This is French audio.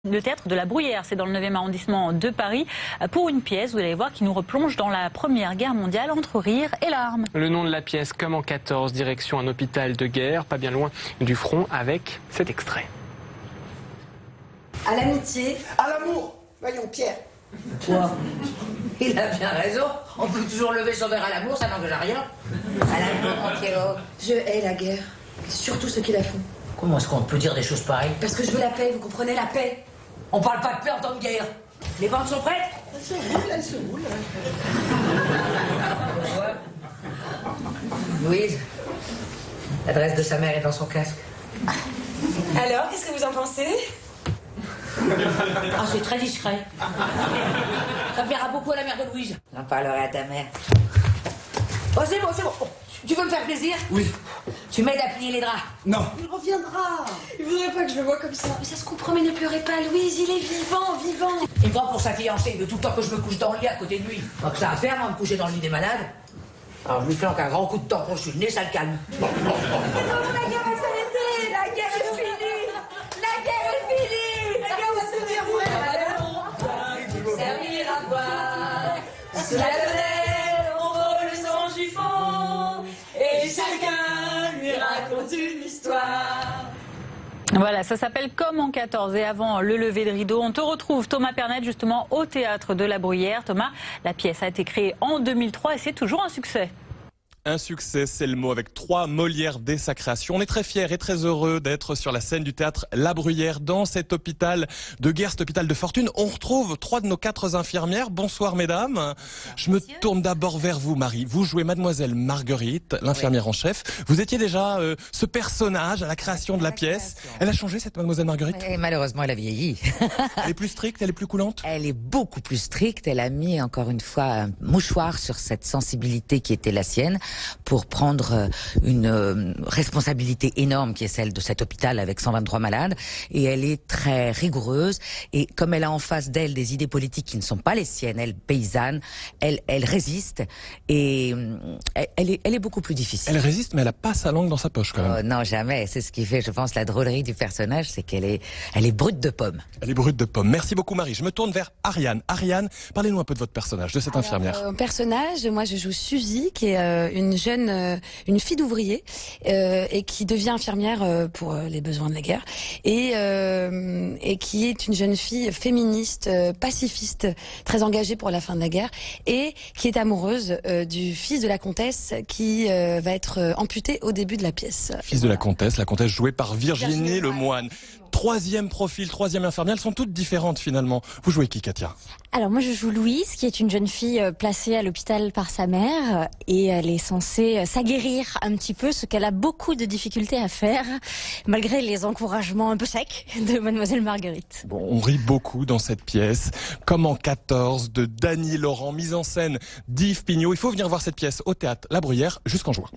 Le théâtre de la Bruyère, c'est dans le 9e arrondissement de Paris, pour une pièce, vous allez voir, qui nous replonge dans la Première Guerre mondiale entre rire et larmes. Le nom de la pièce, comme en 14, direction un hôpital de guerre, pas bien loin du front, avec cet extrait. À l'amitié. À l'amour. Voyons, Pierre. Toi. Il a bien raison. On peut toujours lever son verre à l'amour, ça n'engage à rien. À l'amour, mon Pierrot. Je hais la guerre. Et surtout ceux qui la font. Comment est-ce qu'on peut dire des choses pareilles? Parce que je veux la paix, vous comprenez, la paix. On parle pas de paix en temps de guerre. Les bandes sont prêtes? Elle se roule, elle se roule. Louise, l'adresse de sa mère est dans son casque. Alors, qu'est-ce que vous en pensez? Ah, c'est très discret. Ça plaira beaucoup à la mère de Louise. J'en parlerai à ta mère. Oh, c'est bon, c'est bon. Tu veux me faire plaisir? Oui. Tu m'aides à plier les draps? Non. Il reviendra. Il voudrait pas que je le voie comme ça. Mais ça se comprend, mais ne pleurez pas, Louise, il est vivant, vivant. Il me prend pour sa fiancée, il veut tout le temps que je me couche dans le lit à côté de lui. Donc ça va faire, moi, me coucher dans le lit des malades. Alors je lui fais encore un grand coup de tampon sur le nez, ça le calme. Non, la guerre va s'arrêter. La guerre est finie. La guerre est finie. La guerre va se terminer. Servir à boire, Sous la fenêtre, on vole son chiffon. Et chacun lui raconte une histoire. Voilà, ça s'appelle Comme en 14. Et avant le lever de rideau, on te retrouve, Thomas Pernet, justement au théâtre de la Bruyère. Thomas, la pièce a été créée en 2003 et c'est toujours un succès. Un succès, c'est le mot, avec 3 Molières dès sa création. On est très fiers et très heureux d'être sur la scène du théâtre La Bruyère, dans cet hôpital de guerre, cet hôpital de fortune. On retrouve 3 de nos 4 infirmières. Bonsoir mesdames. Bonsoir, je me tourne d'abord vers vous, Marie. Vous jouez Mademoiselle Marguerite, l'infirmière en chef. Vous étiez déjà ce personnage à la création de la pièce. Elle a changé, cette Mademoiselle Marguerite? Et malheureusement, elle a vieilli. Elle est plus stricte, elle est plus coulante? Elle est beaucoup plus stricte. Elle a mis encore une fois un mouchoir sur cette sensibilité qui était la sienne, pour prendre une responsabilité énorme qui est celle de cet hôpital avec 123 malades. Et elle est très rigoureuse. Et comme elle a en face d'elle des idées politiques qui ne sont pas les siennes, elle paysanne, elle résiste. Et elle est beaucoup plus difficile. Elle résiste, mais elle n'a pas sa langue dans sa poche quand même. Oh, non, jamais. C'est ce qui fait, je pense, la drôlerie du personnage, c'est qu'elle est brute de pomme. Elle est brute de pomme. Merci beaucoup Marie. Je me tourne vers Ariane. Ariane, parlez-nous un peu de votre personnage, de cette infirmière. Personnage, moi je joue Suzy, qui est une fille d'ouvrier et qui devient infirmière pour les besoins de la guerre et qui est une jeune fille féministe, pacifiste, très engagée pour la fin de la guerre et qui est amoureuse du fils de la comtesse qui va être amputé au début de la pièce. Fils de la comtesse jouée par Virginie Lemoine. 3e profil, 3e infirmière, elles sont toutes différentes finalement. Vous jouez qui, Katia? Alors moi je joue Louise, qui est une jeune fille placée à l'hôpital par sa mère et elle est censée s'aguerrir un petit peu, ce qu'elle a beaucoup de difficultés à faire, malgré les encouragements un peu secs de Mademoiselle Marguerite. Bon, on rit beaucoup dans cette pièce, Comme en 14, de Dany Laurent, mise en scène d'Yves Pignot. Il faut venir voir cette pièce au théâtre La Bruyère jusqu'en juin.